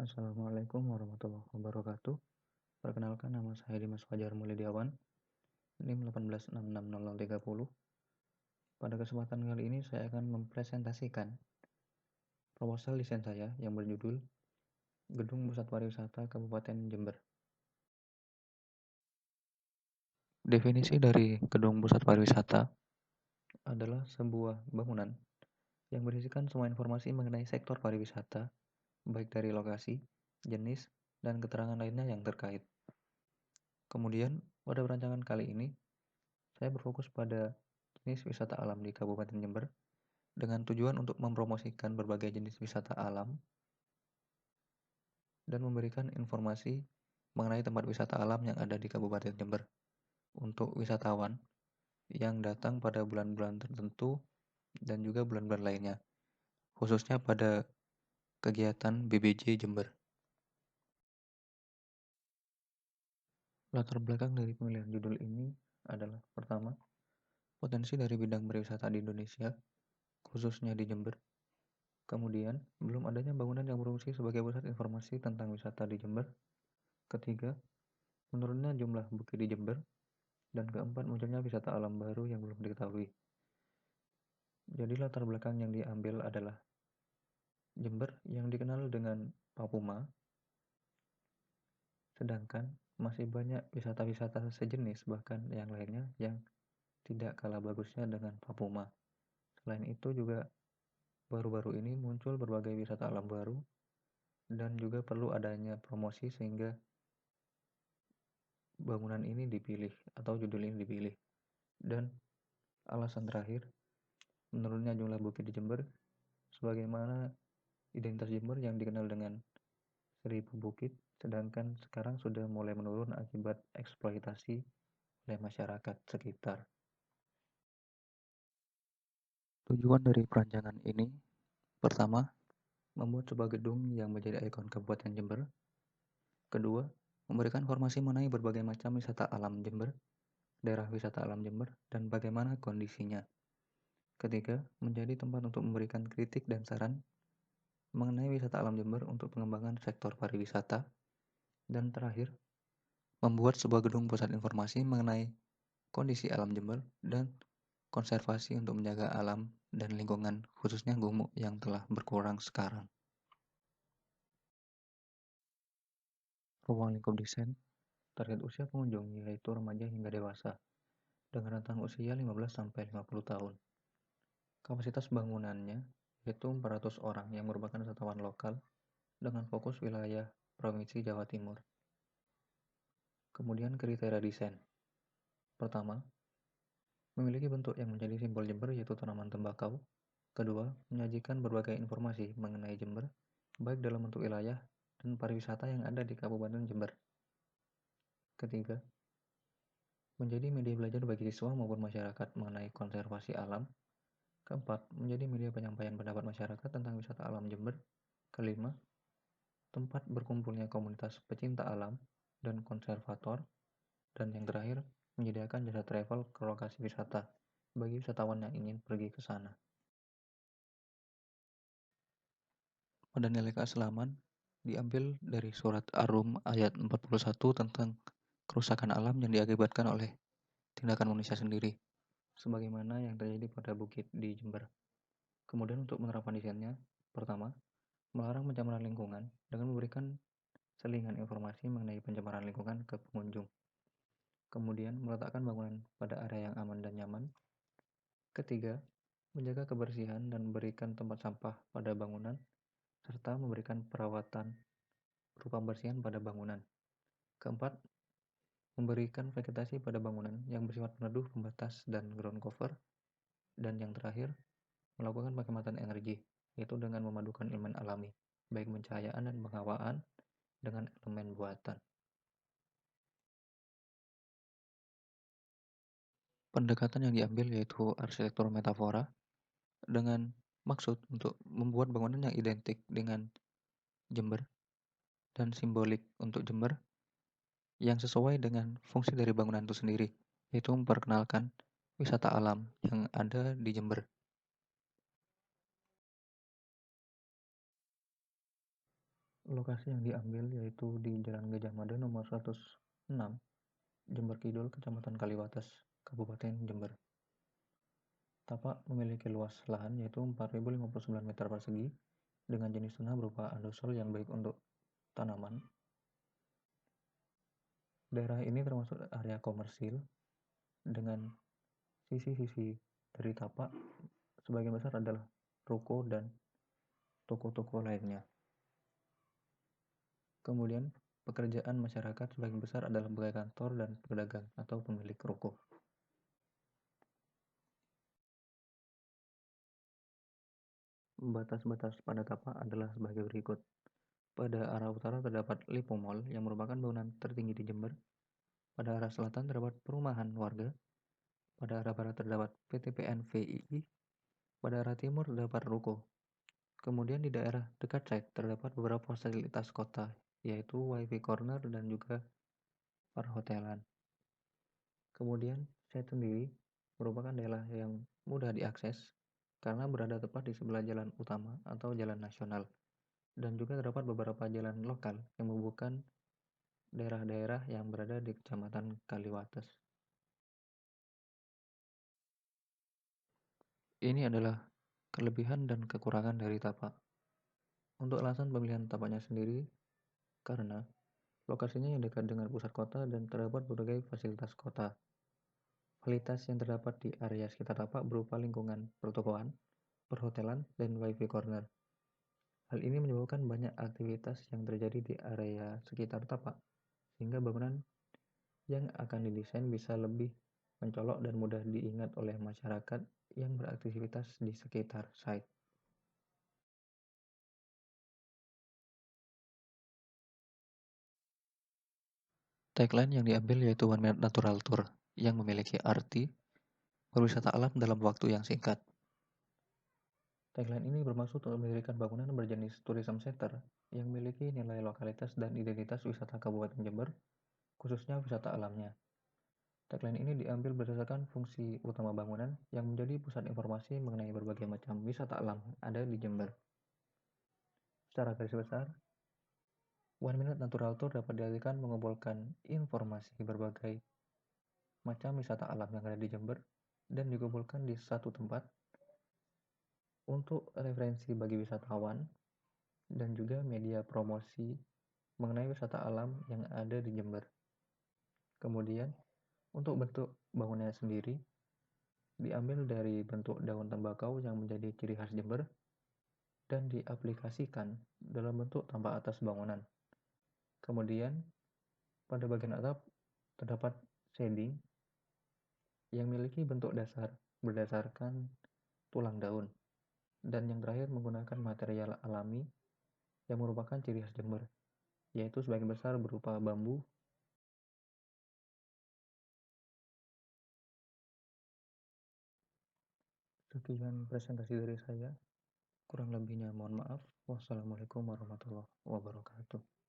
Assalamualaikum warahmatullahi wabarakatuh. Perkenalkan nama saya Dimas Fajar Mulyadiawan, NIM 18660030. Pada kesempatan kali ini saya akan mempresentasikan proposal desain saya yang berjudul Gedung Pusat Pariwisata Kabupaten Jember. Definisi dari Gedung Pusat Pariwisata adalah sebuah bangunan yang berisikan semua informasi mengenai sektor pariwisata, baik dari lokasi, jenis, dan keterangan lainnya yang terkait. Kemudian, pada perancangan kali ini, saya berfokus pada jenis wisata alam di Kabupaten Jember dengan tujuan untuk mempromosikan berbagai jenis wisata alam dan memberikan informasi mengenai tempat wisata alam yang ada di Kabupaten Jember untuk wisatawan yang datang pada bulan-bulan tertentu dan juga bulan-bulan lainnya, khususnya pada kegiatan BBJ Jember. Latar belakang dari pemilihan judul ini adalah pertama, potensi dari bidang pariwisata di Indonesia, khususnya di Jember. Kemudian, belum adanya bangunan yang berfungsi sebagai pusat informasi tentang wisata di Jember. Ketiga, menurunnya jumlah bukit di Jember. Dan keempat, munculnya wisata alam baru yang belum diketahui. Jadi latar belakang yang diambil adalah Jember yang dikenal dengan Papuma, sedangkan masih banyak wisata-wisata sejenis bahkan yang lainnya yang tidak kalah bagusnya dengan Papuma. Selain itu juga baru-baru ini muncul berbagai wisata alam baru dan juga perlu adanya promosi sehingga bangunan ini dipilih atau judul ini dipilih. Dan alasan terakhir, menurunnya jumlah bukit di Jember sebagaimana identitas Jember yang dikenal dengan 1000 bukit, sedangkan sekarang sudah mulai menurun akibat eksploitasi oleh masyarakat sekitar. Tujuan dari perancangan ini, pertama, membuat sebuah gedung yang menjadi ikon Kabupaten Jember. Kedua, memberikan informasi mengenai berbagai macam wisata alam Jember, daerah wisata alam Jember, dan bagaimana kondisinya. Ketiga, menjadi tempat untuk memberikan kritik dan saran mengenai wisata alam Jember untuk pengembangan sektor pariwisata. Dan terakhir, membuat sebuah gedung pusat informasi mengenai kondisi alam Jember dan konservasi untuk menjaga alam dan lingkungan, khususnya gumuk yang telah berkurang sekarang. Ruang lingkup desain, target usia pengunjung yaitu remaja hingga dewasa, dengan rentang usia 15-50 tahun. Kapasitas bangunannya yaitu 400 orang yang merupakan wisatawan lokal dengan fokus wilayah Provinsi Jawa Timur. Kemudian kriteria desain. Pertama, memiliki bentuk yang menjadi simbol Jember yaitu tanaman tembakau. Kedua, menyajikan berbagai informasi mengenai Jember, baik dalam bentuk wilayah dan pariwisata yang ada di Kabupaten Jember. Ketiga, menjadi media belajar bagi siswa maupun masyarakat mengenai konservasi alam. Keempat, menjadi media penyampaian pendapat masyarakat tentang wisata alam Jember. Kelima, tempat berkumpulnya komunitas pecinta alam dan konservator. Dan yang terakhir, menyediakan jasa travel ke lokasi wisata bagi wisatawan yang ingin pergi ke sana. Pada nilai keislaman diambil dari surat Ar-Rum ayat 41 tentang kerusakan alam yang diakibatkan oleh tindakan manusia sendiri, sebagaimana yang terjadi pada bukit di Jember. Kemudian untuk menerapkan desainnya, pertama, melarang pencemaran lingkungan dengan memberikan selingan informasi mengenai pencemaran lingkungan ke pengunjung. Kemudian meletakkan bangunan pada area yang aman dan nyaman. Ketiga, menjaga kebersihan dan memberikan tempat sampah pada bangunan, serta memberikan perawatan berupa pembersihan pada bangunan. Keempat, memberikan vegetasi pada bangunan yang bersifat peneduh, pembatas, dan ground cover. Dan yang terakhir, melakukan penghematan energi, yaitu dengan memadukan elemen alami, baik pencahayaan dan penghawaan, dengan elemen buatan. Pendekatan yang diambil yaitu arsitektur metafora, dengan maksud untuk membuat bangunan yang identik dengan Jember dan simbolik untuk Jember yang sesuai dengan fungsi dari bangunan itu sendiri, yaitu memperkenalkan wisata alam yang ada di Jember. Lokasi yang diambil yaitu di Jalan Gajah Mada nomor 106, Jember Kidul, Kecamatan Kaliwates, Kabupaten Jember. Tapak memiliki luas lahan yaitu 4.059 meter persegi dengan jenis tanah berupa andosol yang baik untuk tanaman. Daerah ini termasuk area komersil dengan sisi-sisi dari tapak sebagian besar adalah ruko dan toko-toko lainnya. Kemudian, pekerjaan masyarakat sebagian besar adalah pegawai kantor dan pedagang atau pemilik ruko. Batas-batas pada tapak adalah sebagai berikut. Pada arah utara terdapat Lipo Mall yang merupakan bangunan tertinggi di Jember. Pada arah selatan terdapat perumahan warga. Pada arah barat terdapat PTPN VII. Pada arah timur terdapat ruko. Kemudian di daerah dekat site terdapat beberapa fasilitas kota, yaitu WiFi corner dan juga perhotelan. Kemudian site sendiri merupakan daerah yang mudah diakses karena berada tepat di sebelah jalan utama atau jalan nasional. Dan juga terdapat beberapa jalan lokal yang menghubungkan daerah-daerah yang berada di Kecamatan Kaliwates. Ini adalah kelebihan dan kekurangan dari tapak. Untuk alasan pemilihan tapaknya sendiri, karena lokasinya yang dekat dengan pusat kota dan terdapat berbagai fasilitas kota. Fasilitas yang terdapat di area sekitar tapak berupa lingkungan pertokoan, perhotelan, dan wifi corner. Hal ini menyebabkan banyak aktivitas yang terjadi di area sekitar tapak, sehingga bangunan yang akan didesain bisa lebih mencolok dan mudah diingat oleh masyarakat yang beraktivitas di sekitar site. Tagline yang diambil yaitu One Minute Natural Tour yang memiliki arti berwisata alam dalam waktu yang singkat. Tagline ini bermaksud untuk mendirikan bangunan berjenis tourism center yang memiliki nilai lokalitas dan identitas wisata Kabupaten Jember, khususnya wisata alamnya. Tagline ini diambil berdasarkan fungsi utama bangunan yang menjadi pusat informasi mengenai berbagai macam wisata alam ada di Jember. Secara garis besar, One Minute Natural Tour dapat diartikan mengumpulkan informasi berbagai macam wisata alam yang ada di Jember dan dikumpulkan di satu tempat untuk referensi bagi wisatawan dan juga media promosi mengenai wisata alam yang ada di Jember. Kemudian, untuk bentuk bangunannya sendiri, diambil dari bentuk daun tembakau yang menjadi ciri khas Jember dan diaplikasikan dalam bentuk tampak atas bangunan. Kemudian, pada bagian atap terdapat shading yang memiliki bentuk dasar berdasarkan tulang daun, dan yang terakhir menggunakan material alami yang merupakan ciri khas Jember, yaitu sebagian besar berupa bambu. Sekian presentasi dari saya. Kurang lebihnya mohon maaf. Wassalamualaikum warahmatullahi wabarakatuh.